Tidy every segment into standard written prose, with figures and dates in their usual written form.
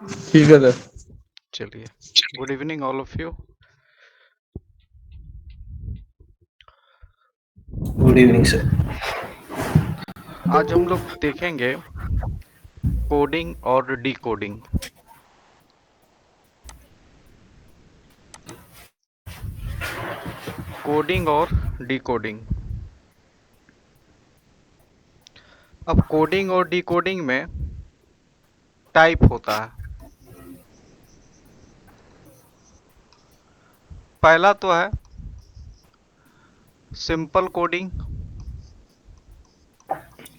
ठीक है सर। चलिए, good evening all of you. Good evening sir. आज हम लोग देखेंगे कोडिंग और डिकोडिंग। कोडिंग और डिकोडिंग। अब कोडिंग और डिकोडिंग में टाइप होता है। पहला तो है सिंपल कोडिंग।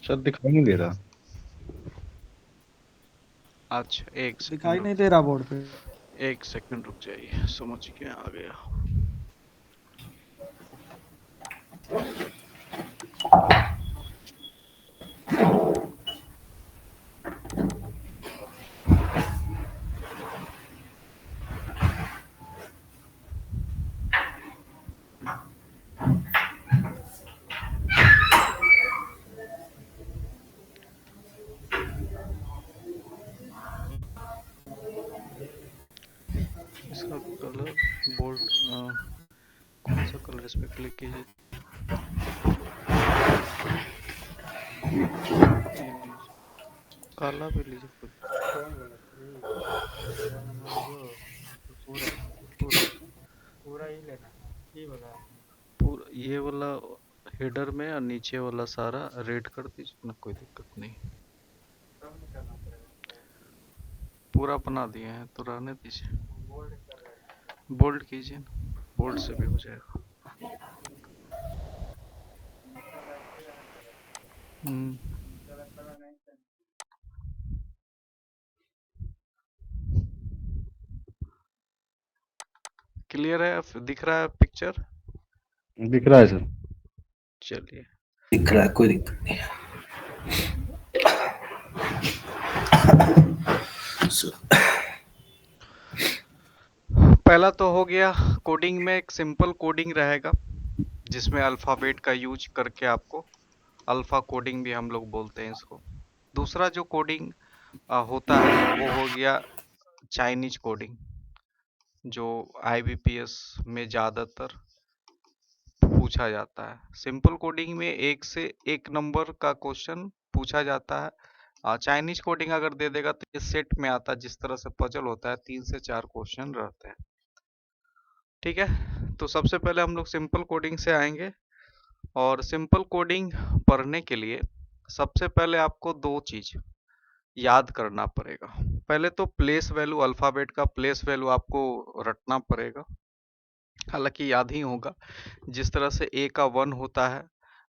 सर दिखाई नहीं दे रहा। अच्छा, एक सेकंड दिखाई रुक नहीं दे रहा बोर्ड पे। एक सेकंड रुक जाइए, समझ के आ गया। इसका कलर बोल्ड, कौन सा कलर, इस पे क्लिक कीजिए। ये लीजिए, काला भी लीजिए कुछ। कौन वाला? तेरा नंबर जो पूरा पूरा पूरा ही लेना है, ये वाला। पूरा ये वाला हेडर में और नीचे वाला सारा रेड कर दीजिए ना, कोई दिक्कत नहीं। कम नहीं करना पड़ेगा। पूरा बना दिए हैं तो रहने दीजिए। बोल्ड कर रहे हैं। बोल्ड कीजिए ना, बोल्ड से भी हो जाएगा। हम्म, नहीं करना। क्लियर है, दिख रहा है पिक्चर? दिख रहा है सर। चलिए, दिख रहा है, कोई दिक्कत नहीं है। पहला तो हो गया कोडिंग में एक सिंपल कोडिंग रहेगा जिसमें अल्फ़ाबेट का यूज करके आपको अल्फ़ा कोडिंग भी हम लोग बोलते हैं इसको। दूसरा जो कोडिंग होता है वो हो गया चाइनीज कोडिंग, जो आईबीपीएस में ज़्यादातर पूछा जाता है। सिंपल कोडिंग में एक से एक नंबर का क्वेश्चन पूछा जाता है। चाइनीज कोडिंग अगर दे देगा तो इस सेट में आता है, जिस तरह से पजल होता है 3 से 4 क्वेश्चन रहते हैं। ठीक है, तो सबसे पहले हम लोग सिंपल कोडिंग से आएंगे। और सिंपल कोडिंग पढ़ने के लिए सबसे पहले आपको दो चीज याद करना पड़ेगा। पहले तो प्लेस वैल्यू, अल्फाबेट का प्लेस वैल्यू आपको रटना पड़ेगा, हालांकि याद ही होगा। जिस तरह से ए का 1 होता है,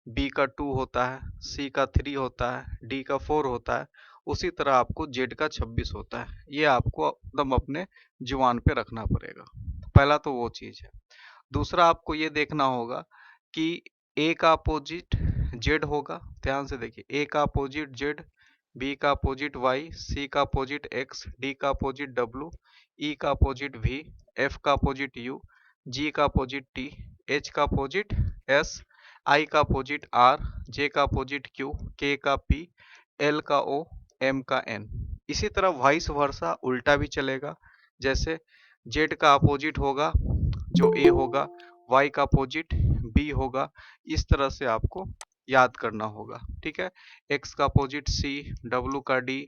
बी का 2 होता है, सी का 3 होता है, डी का 4 होता है, उसी तरह आपको जेड का 26 होता है। ये आपको एकदम अपने जुबान पे रखना पड़ेगा। पहला तो वो चीज है। दूसरा आपको ये देखना होगा कि ए का अपोजिट जेड होगा। ध्यान से देखिए, ए का अपोजिट जेड, बी का अपोजिट वाई, सी का अपोजिट एक्स, डी का अपोजिट डब्लू, ई का अपोजिट वी, एफ का अपोजिट यू, जी का अपोजिट टी, एच का अपोजिट एस, आई का अपोजिट आर, जे का अपोजिट क्यू, के का पी, एल का ओ, एम का एन। इसी तरह वाइस वर्सा उल्टा भी चलेगा। जैसे जेड का अपोजिट होगा जो ए होगा, वाई का अपोजिट बी होगा। इस तरह से आपको याद करना होगा। ठीक है, एक्स का अपोजिट सी, डब्लू का डी,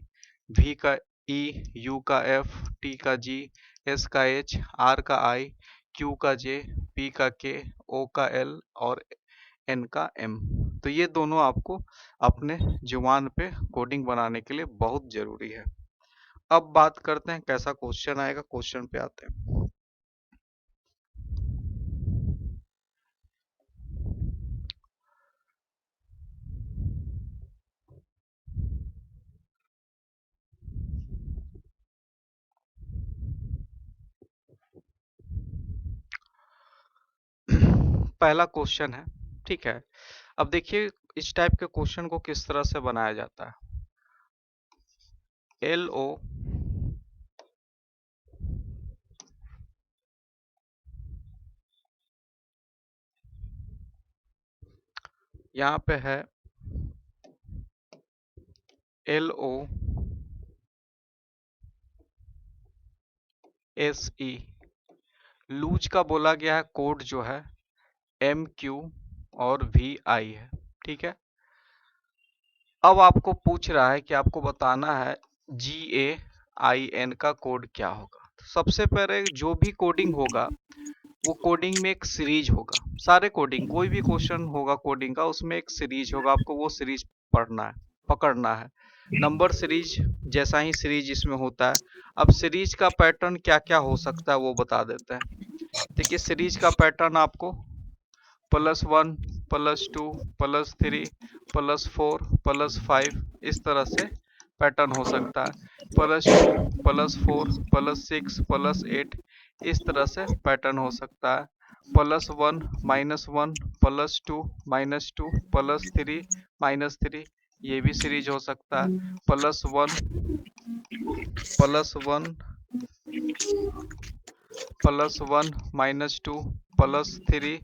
वी का ई, यू का एफ, टी का जी, एस का एच, आर का आई, क्यू का जे, पी का के, ओ का एल और एन का एम। तो ये दोनों आपको अपने जुबान पे कोडिंग बनाने के लिए बहुत जरूरी है। अब बात करते हैं कैसा क्वेश्चन आएगा, क्वेश्चन पे आते हैं। पहला क्वेश्चन है, ठीक है। अब देखिए इस टाइप के क्वेश्चन को किस तरह से बनाया जाता है। एल ओ यहाँ पे है, एल ओ SE। लूज का बोला गया है कोड जो है MQ और VI है, ठीक है। अब आपको पूछ रहा है कि आपको बताना है GAIN का कोड क्या होगा। तो सबसे पहले जो भी कोडिंग होगा वो कोडिंग में एक सीरीज होगा। सारे कोडिंग कोई भी क्वेश्चन होगा कोडिंग का, उसमें एक सीरीज होगा, आपको वो सीरीज पढ़ना है, पकड़ना है। नंबर सीरीज जैसा ही सीरीज इसमें होता है। अब सीरीज का पैटर्न क्या क्या हो सकता है वो बता देते हैं। देखिए सीरीज का पैटर्न आपको +1 +2 +3 +4 +5 इस तरह से पैटर्न हो सकता है। +2 +4 +6 +8 इस तरह से पैटर्न हो सकता है। +1 -1 +2 -2 +3 -3 ये भी सीरीज हो सकता है। +1 +1 +1 -2 +3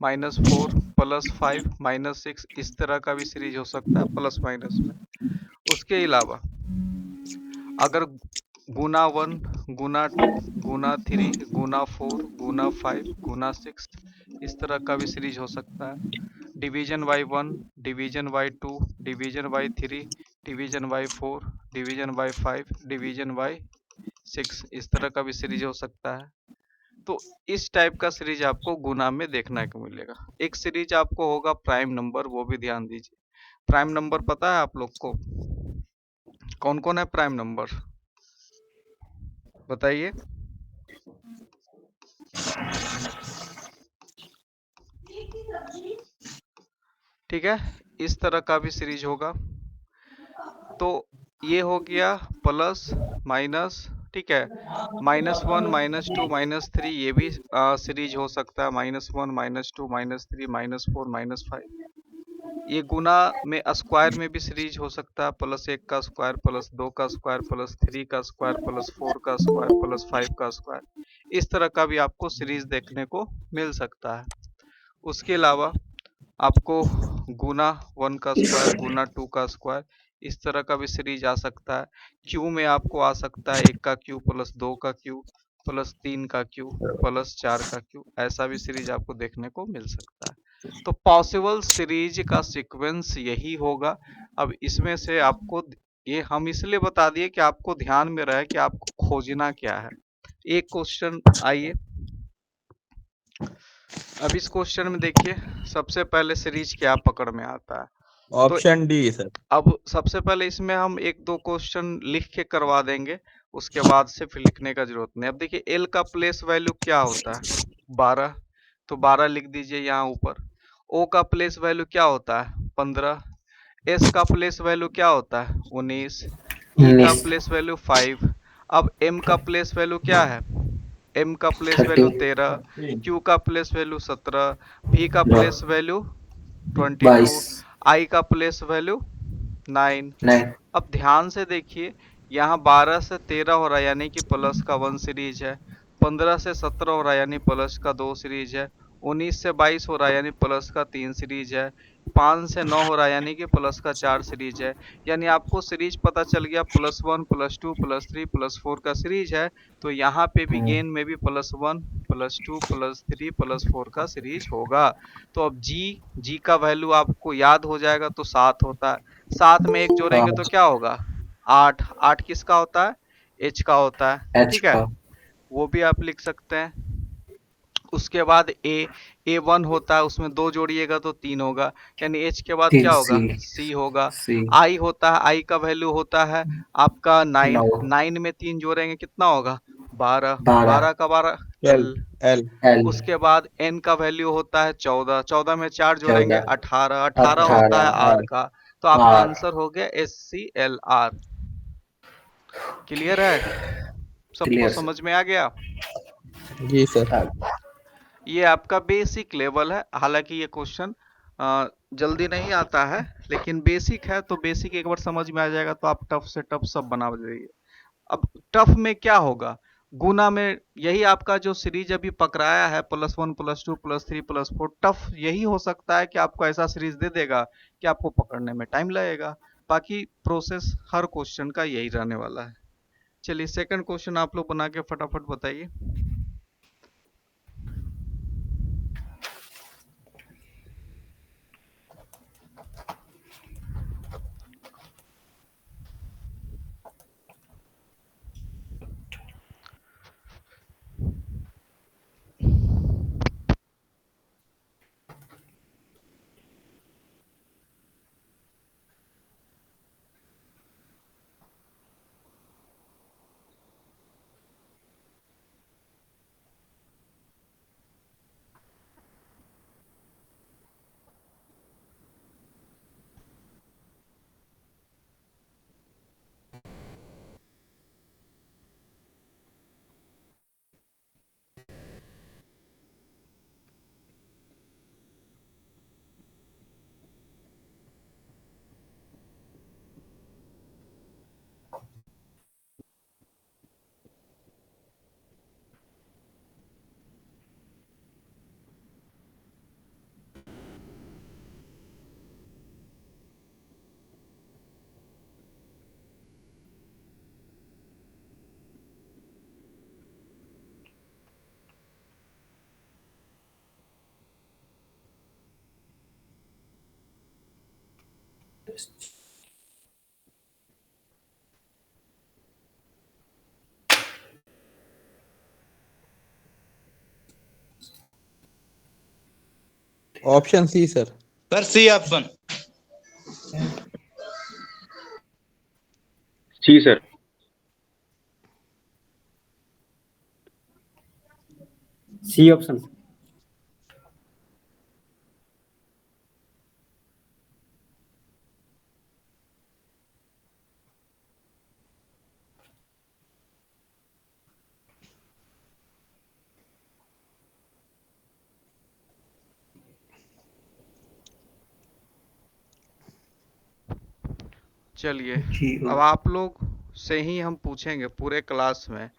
-4 +5 -6 इस तरह का भी सीरीज हो सकता है प्लस माइनस में। उसके अलावा अगर गुना 1 गुना 2 गुना 3 गुना 4 गुना 5 गुना 6 इस तरह का भी सीरीज हो सकता है। Division bye 1 division bye 2 division bye 3 division bye 4 division bye 5 division bye 6 इस तरह का भी सीरीज हो सकता है। तो इस टाइप का सीरीज आपको गुना में देखने को मिलेगा। एक सीरीज आपको होगा प्राइम नंबर, वो भी ध्यान दीजिए। प्राइम नंबर पता है आप लोग को? कौन कौन है प्राइम नंबर बताइए। ठीक है, इस तरह का भी सीरीज होगा। तो ये हो गया प्लस माइनस, ठीक है। -1 -2 -3 ये भी सीरीज हो सकता है। -1 -2 -3 -4 -5 ये गुना में स्क्वायर में भी सीरीज हो सकता है। +1 का स्क्वायर +2 का स्क्वायर +3 का स्क्वायर +4 का स्क्वायर +5 का स्क्वायर इस तरह का भी आपको सीरीज देखने को मिल सकता है। उसके अलावा आपको गुना 1 का स्क्वायर गुना 2 का स्क्वायर इस तरह का भी सीरीज आ सकता है। क्यू में आपको आ सकता है 1 का क्यू +2 का क्यू +3 का क्यू +4 का क्यू, ऐसा भी सीरीज आपको देखने को मिल सकता है। तो पॉसिबल सीरीज का सीक्वेंस यही होगा। अब इसमें से आपको ये हम इसलिए बता दिए कि आपको ध्यान में रहे कि आपको खोजना क्या है। एक क्वेश्चन आइए, अब इस क्वेश्चन में देखिए सबसे पहले सीरीज क्या पकड़ में आता है। Option D sir. अब सबसे पहले इसमें हम एक दो क्वेश्चन लिख के करवा देंगे, उसके बाद से फिर लिखने का जरूरत नहीं। अब देखिए एल का प्लेस वैल्यू क्या होता है 12, तो 12 लिख दीजिए यहाँ ऊपर। ओ का प्लेस वैल्यू क्या होता है 15। एस का प्लेस वैल्यू क्या होता है 19। ई का 19 प्लेस वैल्यू 5। अब एम का प्लेस वैल्यू क्या है, एम का प्लेस 30 वैल्यू 13, क्यू का प्लेस वैल्यू 17, वी का प्लेस वैल्यू 22, 22 आई का प्लेस वैल्यू 9। 9 अब ध्यान से देखिए यहाँ 12 से 13 हो रहा है यानी कि प्लस का 1 सीरीज है। 15 से 17 हो रहा है यानी प्लस का 2 सीरीज है। 19 से 22 हो रहा है यानी प्लस का 3 सीरीज है। 5 से 9 हो रहा है यानी कि प्लस का 4 सीरीज है। यानी आपको सीरीज पता चल गया +1 +2 +3 +4 का सीरीज है। तो यहाँ पे भी गेन में भी +1 +2 +3 +4 का सीरीज होगा। तो अब जी का वैल्यू आपको याद हो जाएगा तो 7 होता है। 7 में 1 जोड़ेंगे तो क्या होगा 8। 8 किसका होता है एच का होता है, एच ठीक है, का वो भी आप लिख सकते हैं। उसके बाद A1 होता है, उसमें 2 जोड़िएगा तो 3 होगा, यानी H के बाद 3 क्या होगा सी C होगा। सी I होता है, I का वैल्यू होता है आपका 9। 9 9 में 3 जोड़ेंगे कितना होगा 12। 12 12 का 12 एल L। एल एल उसके बाद N का वैल्यू होता है 14। 14 में 4 जोड़ेंगे 14 18। 18 होता है 18 R का। तो आपका आर आंसर हो गया SCLR। क्लियर है, सबको क्लियर समझ में आ गया। जी सर। सर। ये आपका बेसिक लेवल है, हालांकि ये क्वेश्चन जल्दी नहीं आता है लेकिन बेसिक है, तो बेसिक एक बार समझ में आ जाएगा तो आप टफ से टफ सब बना जाइए। अब टफ में क्या होगा, गुना में यही आपका जो सीरीज अभी पकड़ाया है +1 +2 +3 +4, टफ यही हो सकता है कि आपको ऐसा सीरीज दे देगा कि आपको पकड़ने में टाइम लगेगा। बाकी प्रोसेस हर क्वेश्चन का यही रहने वाला है। चलिए सेकंड क्वेश्चन आप लोग बना के फटाफट बताइए। Option C, sir. Sir C option. जी सर। C option. चलिए जी अब आप लोग से ही हम पूछेंगे पूरे क्लास में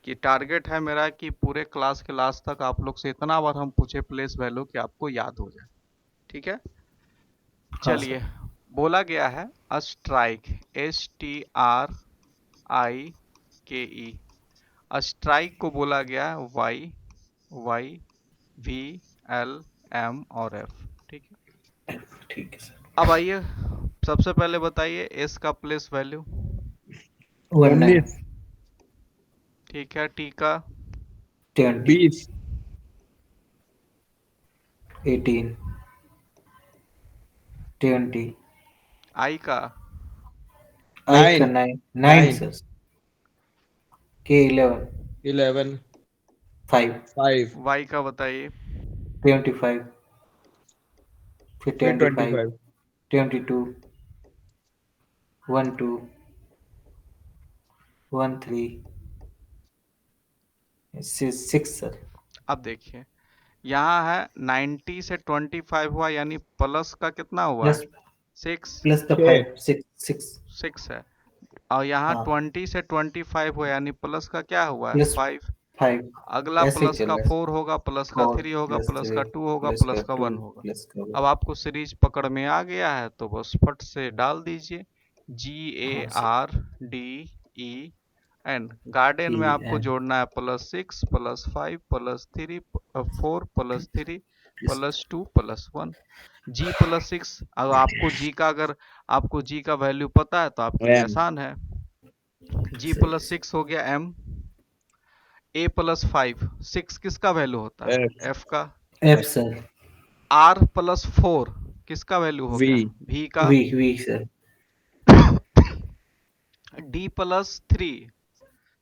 कि टारगेट है मेरा कि पूरे क्लास के लास्ट तक आप लोग से इतना बार हम पूछे प्लेस वैल्यू कि आपको याद हो जाए। ठीक है, हाँ चलिए। सर। बोला गया है अ स्ट्राइक, STRIKE, स्ट्राइक को बोला गया है YYVLM और F। ठीक है, ठीक है सर। अब आइए सबसे पहले बताइए एस का प्लेस वैल्यू। 19, ठीक है, टी का 20, 20, 18, 20, आई का I का 9, 9, 9 9, सर। K 11, 11, 5, 5, वाई का बताइए। 25, फिर फिर 25, 25, 22, 12, 13, 6 सर। अब देखिए यहाँ है 90 से 25 हुआ यानी प्लस का कितना हुआ प्लस है 6, प्लस का 6, 5, 6 6 है। और यहाँ हाँ 20 से 25 हुआ यानी प्लस का क्या हुआ है प्लस 5। 5, अगला ऐसे ही प्लस चल का रहा है सर। 4 होगा, प्लस का 4 3 होगा, प्लस प्लस का 3 2 होगा, प्लस का प्लस का 2 1 होगा। प्लस का अब 1। आपको सीरीज पकड़ में आ गया है तो बस फट से डाल दीजिए हाँ सर। GARDEN। गार्डन में आपको EN जोड़ना है +6 +5 +3 4 +3 प्लस +2 +1। G+6 अब आपको जी का अगर आपको जी का वैल्यू पता है तो आपके लिए M, आसान है। G सही प्लस 6 हो गया M। A+5 6 किसका वैल्यू होता है F, F का। F sir. R+4 किसका वैल्यू हो गया V, V का। V sir. D+3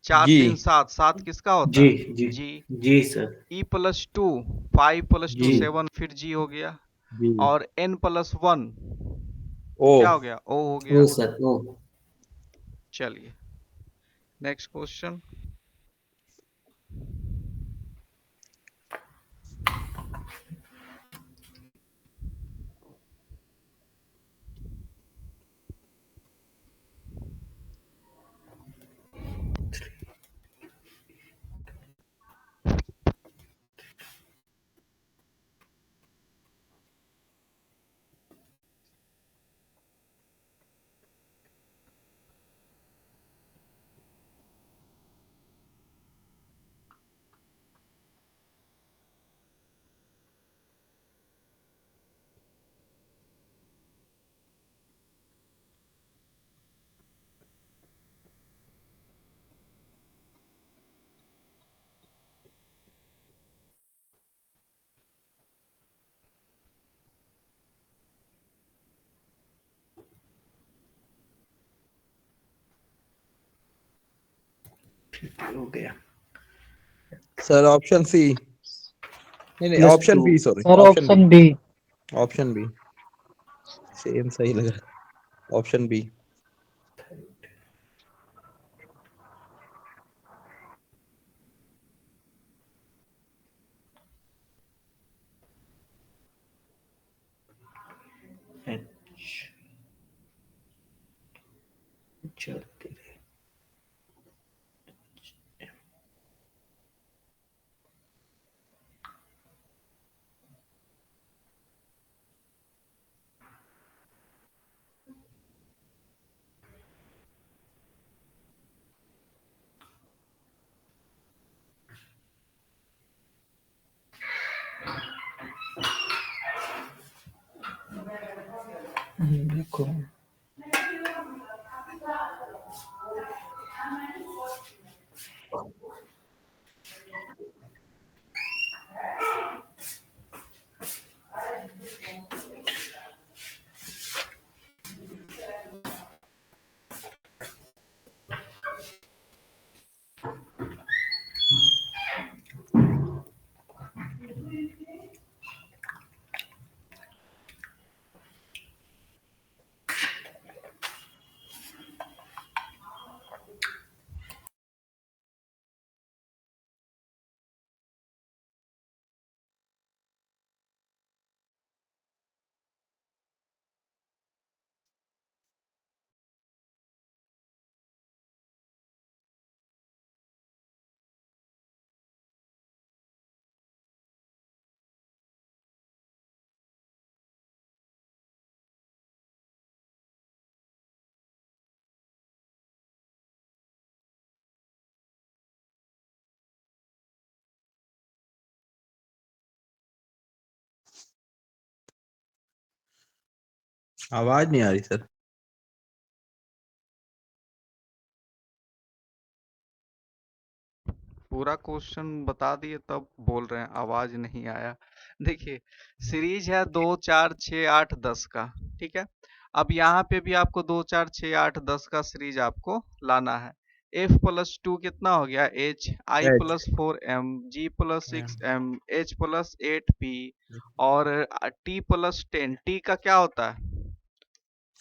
4 3 G, 7 7 किसका होता जी है जी G। जी सर। E+2 5+2 जी 7 फिर G हो गया। G, और N+1 क्या O, हो गया O हो ओ गया। सर ओ। चलिए नेक्स्ट क्वेश्चन। हो गया सर ऑप्शन सी, नहीं नहीं, plus option 2 B, sorry, sir option B, option B. Option B same सही लग रहा है, ऑप्शन बी। एच चलते रहे। देखो आवाज नहीं आ रही सर। पूरा क्वेश्चन बता दिए तब बोल रहे हैं आवाज नहीं आया। देखिए, सीरीज है 2 4 6 8 10 का, ठीक है। अब यहाँ पे भी आपको 2 4 6 8 10 का सीरीज आपको लाना है। f+2 कितना हो गया h, i+4m, g+6m, h+8p और t+10। t का क्या होता है?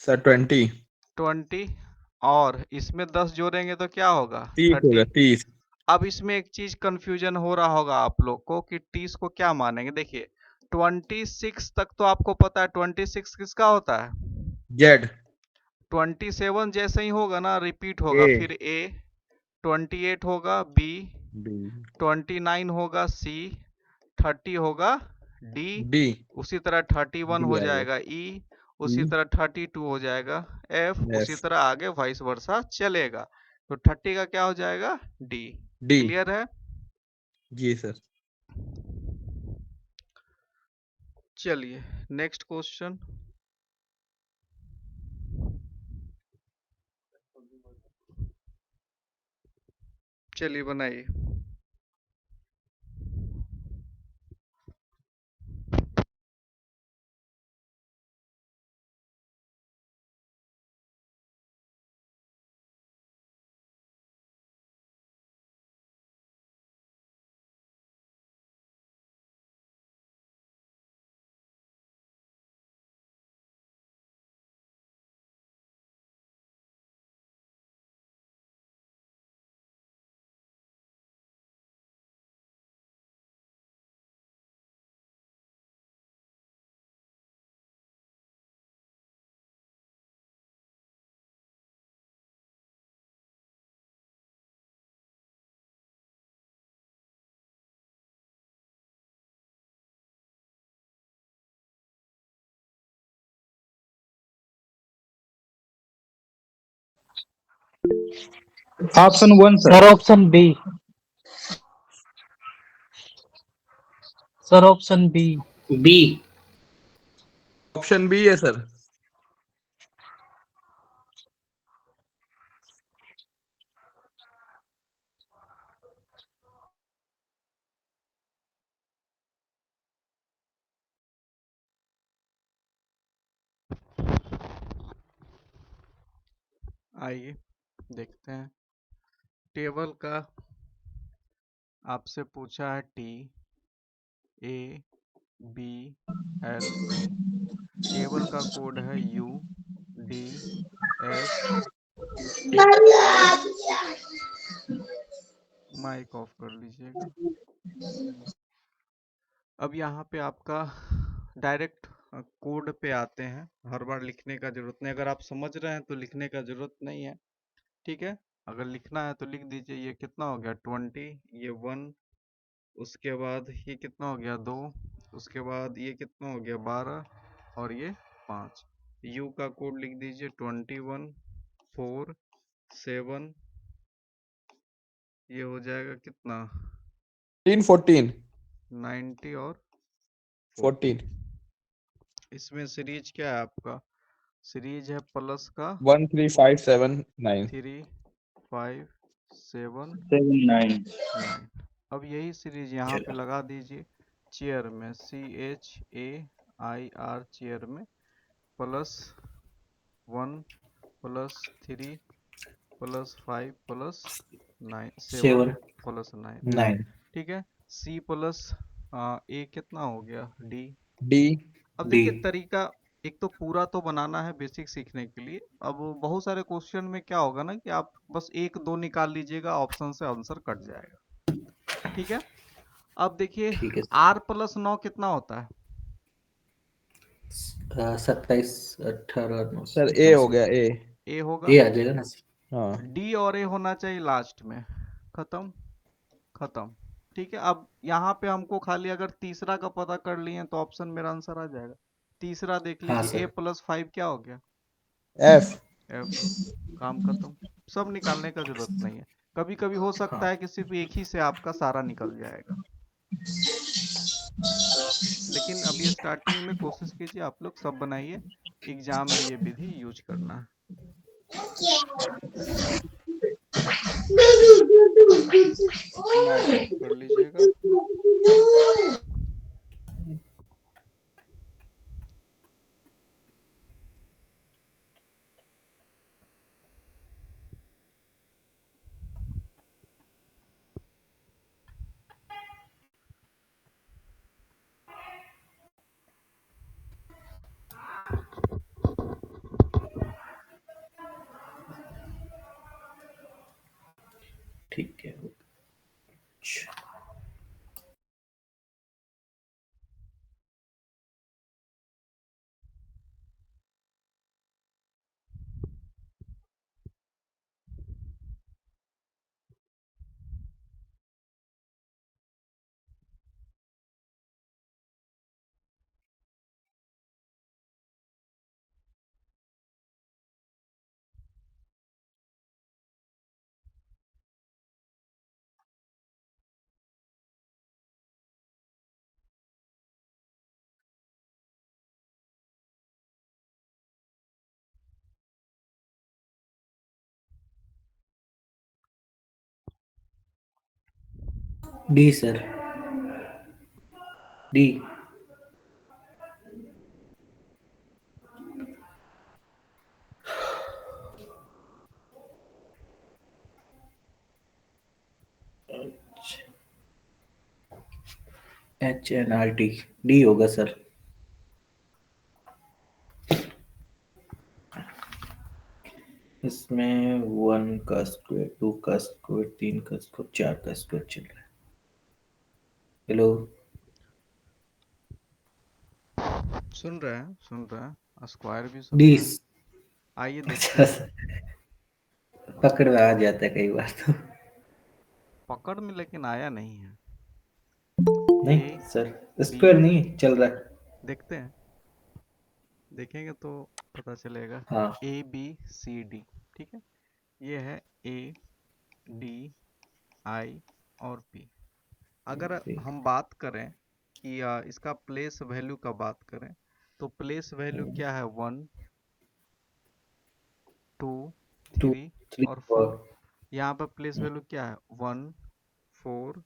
सर 20, 20। और इसमें 10 जोड़ेंगे तो क्या होगा? 30 होगा, 30। 30। अब इसमें एक चीज कंफ्यूजन हो रहा होगा आप लोग को कि 30 को क्या मानेंगे। देखिए, 26 तक तो आपको पता है 26 किसका होता है। जेड 27 जैसे ही होगा ना रिपीट होगा, ए फिर ए। 28 होगा बी। बी 29 होगा सी। 30 होगा डी। डी उसी तरह 31 डी हो आएगा, जाएगा ई। ई उसी तरह 32 हो जाएगा एफ। उसी एफ तरह आगे वाइस वर्सा चलेगा। तो 30 का क्या हो जाएगा? डी। डी। क्लियर है? जी सर। चलिए, नेक्स्ट क्वेश्चन। चलिए बनाइए। Option 1 sir sir. Option B. Sir option B. B. Option B है सर। आइए देखते हैं। टेबल का आपसे पूछा है T A B L P. Table का कोड है U D S T. Mic off कर लीजिएगा। अब यहाँ पे आपका डायरेक्ट कोड पे आते हैं, हर बार लिखने का जरूरत नहीं। अगर आप समझ रहे हैं तो लिखने का जरूरत नहीं है, ठीक है। अगर लिखना है तो लिख दीजिए। ये कितना हो गया 20, ये 1, उसके बाद ये कितना हो गया 2, उसके बाद ये कितना हो गया 12 और ये 5। यू का कोड लिख दीजिए 21 4 7, ये हो जाएगा कितना 14 90 और 14 इसमें सीरीज क्या है आपका? सीरीज है प्लस का 13579 3 5 7 7 9 9। अब यही सीरीज यहाँ पे लगा दीजिए चेयर में, CHAIR चेयर में, +1 +3 +5 +9 7 7 +9, 9 ठीक है। C प्लस A कितना हो गया D। D अब D देखिए तरीका, एक तो पूरा तो बनाना है बेसिक सीखने के लिए। अब बहुत सारे क्वेश्चन में क्या होगा ना कि आप बस 1 2 निकाल लीजिएगा, ऑप्शन से आंसर कट जाएगा, ठीक है। अब देखिए ठीक है R + 9 कितना होता है? 27 18 9 सर A हो गया A। A होगा। ये आ जाएगा ना। हाँ D और A होना चाहिए लास्ट में। खत्म खत्म, ठीक है। अब यहाँ पे हमको खाली अगर तीसरा का पता कर लिए तो ऑप्शन मेरा आंसर आ जाएगा। तीसरा देख हाँ लीजिए, A सर। + 5 क्या हो गया? F। F। काम खत्म, सब निकालने का जरूरत नहीं है। कभी कभी हो सकता हाँ है कि सिर्फ एक ही से आपका सारा निकल जाएगा, लेकिन अभी स्टार्टिंग में कोशिश कीजिए आप लोग सब बनाइए, एग्जाम में ये विधि यूज करना है। माइक ऑफ कर लीजिएगा। ठीक है। अच्छा, D sir, D। HNRT D होगा सर। इसमें 1 का स्क्वायर, 2 का स्क्वायर, 3 का स्क्वायर, 4 का स्क्वायर चल रहा है। हेलो। सुन रहे हैं, स्क्वायर भी सुन D। रहे हैं। आइए देखते अच्छा हैं। सर, पकड़ में आ जाता है कई बार तो। पकड़ में लेकिन आया नहीं है। नहीं A सर, B, स्क्वायर नहीं चल रहा है। देखते हैं, देखेंगे तो पता चलेगा। हाँ ABCD, ठीक है। ये है ADI और P। अगर हम बात करें कि इसका प्लेस वैल्यू का बात करें तो प्लेस वैल्यू क्या है? 1 2 2 3 3 और 4। 4 यहाँ पर प्लेस वैल्यू क्या है? 1 4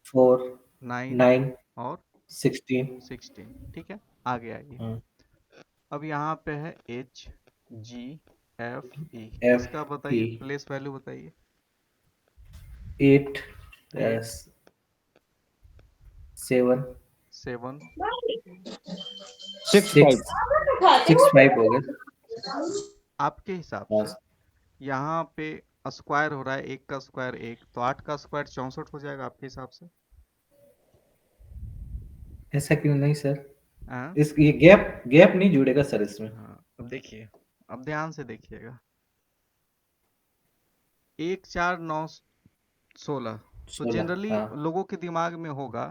4 9 9 और 16। 16, ठीक है। आगे आइए। अब यहाँ पे है HGFE, F इसका E बताइए, प्लेस वैल्यू बताइए। 8 8 7 7 6 6 5 6 5 हो गया। 6 आपके हिसाब हाँ, से यहाँ पे स्क्वायर हो रहा है, 1 का स्क्वायर 1, तो 8 का स्क्वायर 64 हो जाएगा आपके हिसाब से। ऐसा क्यों नहीं सर? हाँ इस ये गैप गैप नहीं जुड़ेगा सर इसमें। हाँ, अब देखिए, अब ध्यान से देखिएगा, 1 4 9 16, तो 16 जनरली हाँ लोगों के दिमाग में होगा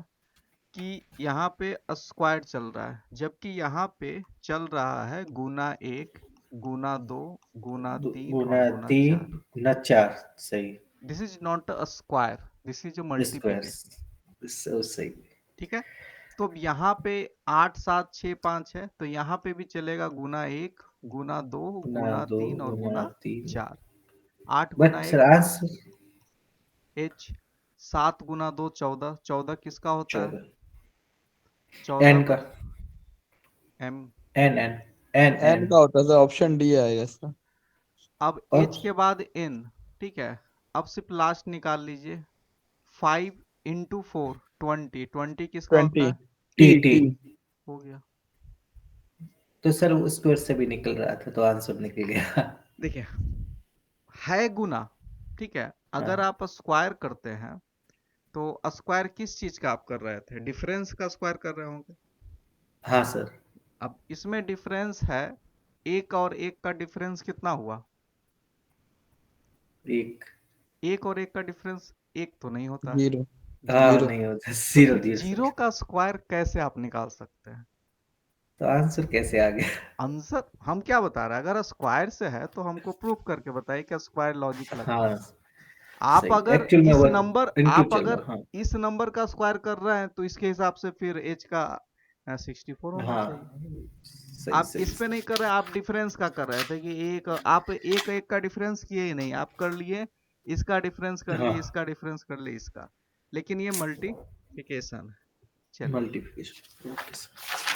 कि यहाँ पे स्क्वायर चल रहा है, जबकि यहाँ पे चल रहा है गुना 1 गुना 2 गुना 3 गुना और गुना 4। 3 गुना 4 सही। This is not a square, this is a square multiplication. सही। ठीक है, तो अब यहाँ पे 8 7 6 5 है, तो यहाँ पे भी चलेगा गुना 1 गुना 2 गुना गुना 2 3 और गुना गुना 3 4। 8 गुना बट सर 1 आंसर h, 7 गुना 2 14, 14 किसका होता है? 14 14 एन का m। N N N N N का होता है सर, ऑप्शन डी आएगा इसका। अब और h के बाद n, ठीक है, अब सिर्फ लास्ट निकाल लीजिए। 5 इंटू 4 20, 20 किसका होता 20 है? T T T. टी। हो गया। तो सर वो स्क्वायर से भी निकल रहा था तो आंसर निकल गया। देखिए, है गुना, ठीक है, अगर हाँ आप स्क्वायर करते हैं तो स्क्वायर किस चीज का आप कर रहे थे? डिफरेंस का स्क्वायर कर रहे होंगे। हाँ सर। अब इसमें डिफरेंस है, एक और एक का डिफरेंस कितना हुआ? एक एक और एक का डिफरेंस एक तो नहीं होता है। जीरो हाँ जीरो। नहीं होता तो जीरो फिर जीरो जीरो सर। का स्क्वायर कैसे आप निकाल सकते हैं? तो आंसर कैसे आ गया? आंसर हम क्या बता रहे हैं, अगर स्क्वायर से है तो हमको प्रूफ करके बताइए कि स्क्वायर लॉजिक लगता हाँ है। आप सही अगर एक्चुअल में इस वन नंबर इंटू आप चल अगर रहा हाँ। इस नंबर का स्क्वायर कर रहे हैं तो इसके हिसाब से फिर एच का 64 होना चाहिए। हाँ सही आप सही इस पे नहीं सही। कर रहे, आप डिफरेंस का कर रहे थे कि एक आप एक एक का डिफरेंस किए ही नहीं, आप कर लिए इसका डिफरेंस कर लिए, हाँ इसका डिफरेंस कर लिए इसका, लेकिन ये मल्टीप्लिकेशन है। चलिए, multiplication okay sir.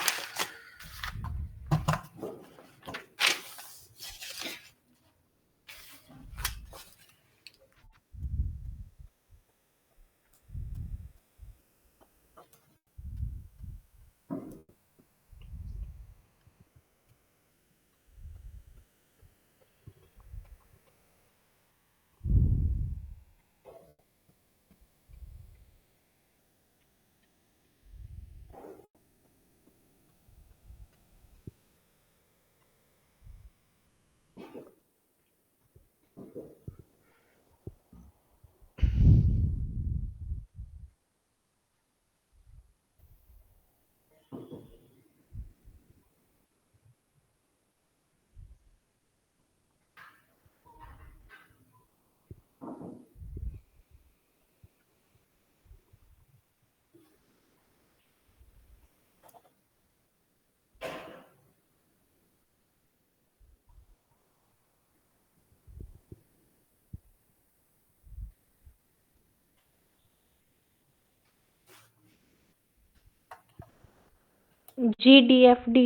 GDFD।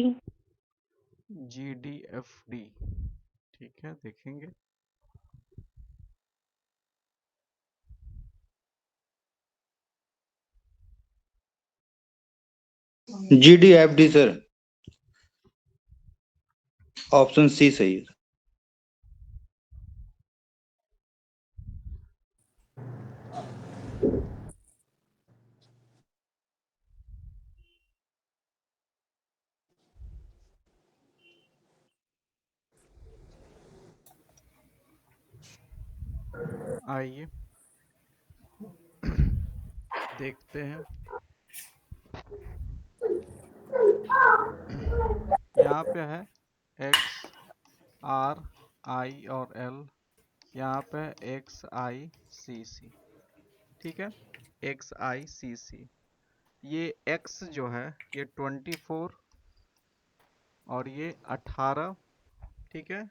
GDFD, ठीक है, देखेंगे। GDFD सर, ऑप्शन सी सही है। आइए देखते हैं। यहाँ पे है एक्स आर आई और एल, यहाँ पे है एक्स आई सी सी, ठीक है, एक्स आई सी सी। ये x जो है ये 24 और ये 18, ठीक है,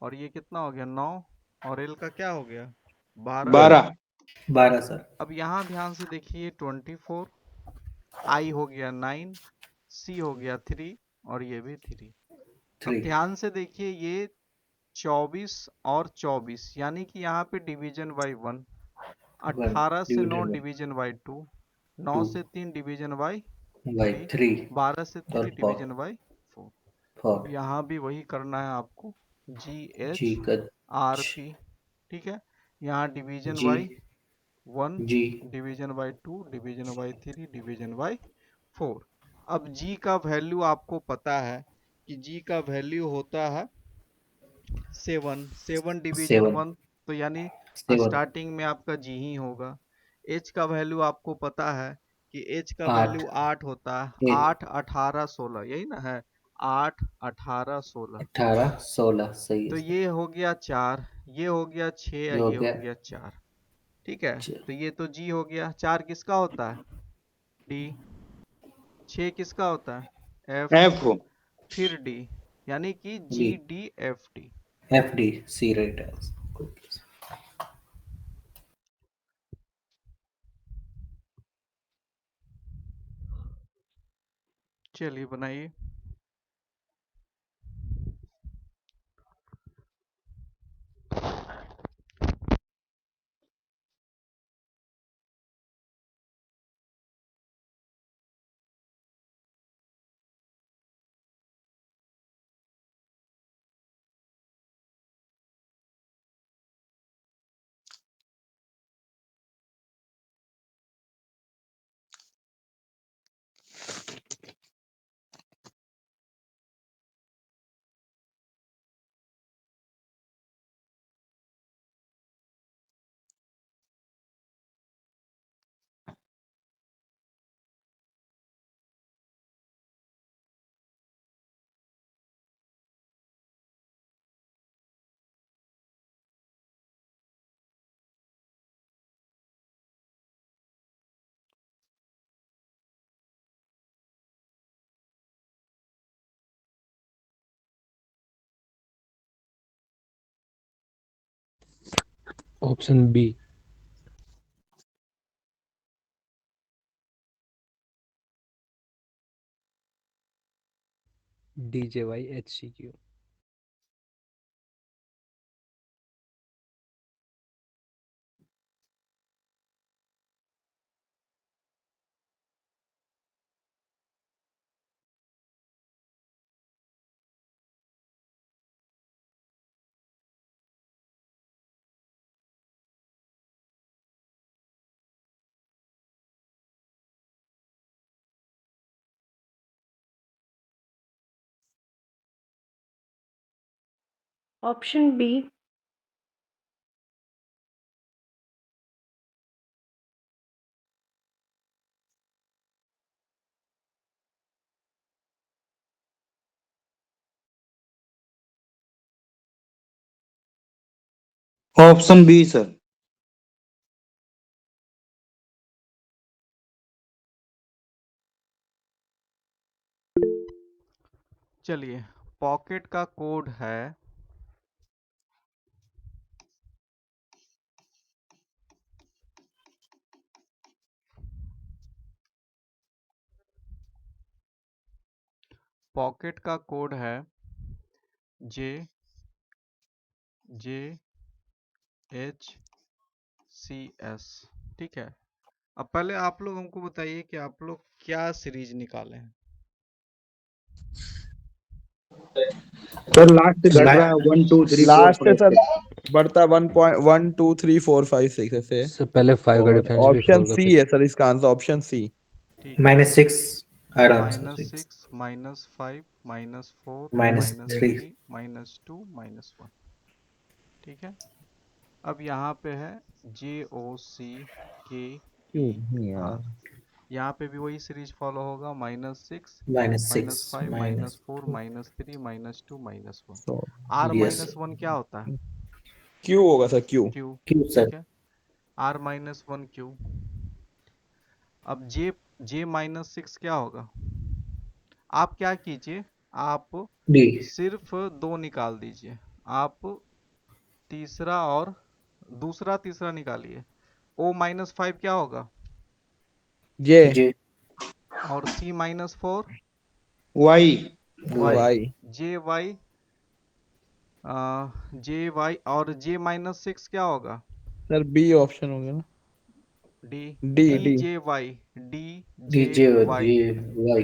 और ये कितना हो गया 9, और l का क्या हो गया 12। 12। 12 सर। अब यहाँ ध्यान से देखिए, 24, i हो गया 9, c हो गया 3 और ये भी 3। अब 3 ध्यान से देखिए, ये 24 और 24, यानी कि यहाँ पे डिवीजन बाय 1, 18 से 9 divided डिवीजन बाई 2, 9 2 से 3 डिवीजन बाई by 3, 3 12 से और 3 डिवीजन बाई 4। 4 अब यहाँ भी वही करना है आपको, जी G एच का आर पी, ठीक है। यहाँ division G by 1, G division by 2, division by 3, division by 4। अब जी का वैल्यू आपको पता है कि जी का वैल्यू होता है 7, 7 डिवीजन 7 1, तो यानी 7 स्टार्टिंग में आपका जी ही होगा। एच का वैल्यू आपको पता है कि एच का 8 वैल्यू 8 होता है, 1 8 18 16, यही ना है, 8 18 16। 18 16 सही तो है सर। ये हो गया 4, ये हो गया 6, ये हो ये हो गया गया 4, ठीक है। च- तो ये तो जी हो गया। 4 किसका होता है? डी। 6 किसका होता है? एफ। एफ। फिर डी, यानी कि D G D F D. FD C right answer. चलिए बनाइए। Option B. DJY HCQ। Option B. Option B sir. चलिए, पॉकेट का कोड है पॉकेट का कोड है जे जे एच सी एस, ठीक है। अब पहले आप लोग हमको बताइए कि आप लोग क्या सीरीज निकाले हैं। सर लास्ट से घट रहा है 1 2 3 4 लास्ट पे 5 सर 6। बढ़ता 1.1 2 3 4 5 6 ऐसे। सर पहले 5 का और डिफरेंस भी ऑप्शन 4 का सी फिर है सर इसका आंसर, ऑप्शन सी। ठीक है, -6 आराम से -6 6 -5 -4 -3 -3 -2 -1, ठीक है। अब यहाँ पे है JOC क्यों KE, नहीं हाँ, यार? यहाँ पे भी वही सीरीज फॉलो होगा, -6 -6 -5 -4 -3 -2 -1। तो R यस -1 क्या होता है? क्यों होगा सर, क्यों? Q, क्यों सर? ठीक है। R -1 Q। अब J -6 क्या होगा? आप क्या कीजिए, आप डी सिर्फ 2 निकाल दीजिए, आप तीसरा और दूसरा तीसरा निकालिए। O-5 क्या होगा? जे जे और C-4 Y. Y। Y JY, JY और J -6 क्या होगा? सर बी ऑप्शन हो गया ना। डी D डी D जे वाई डी डी जे जे वाई वाई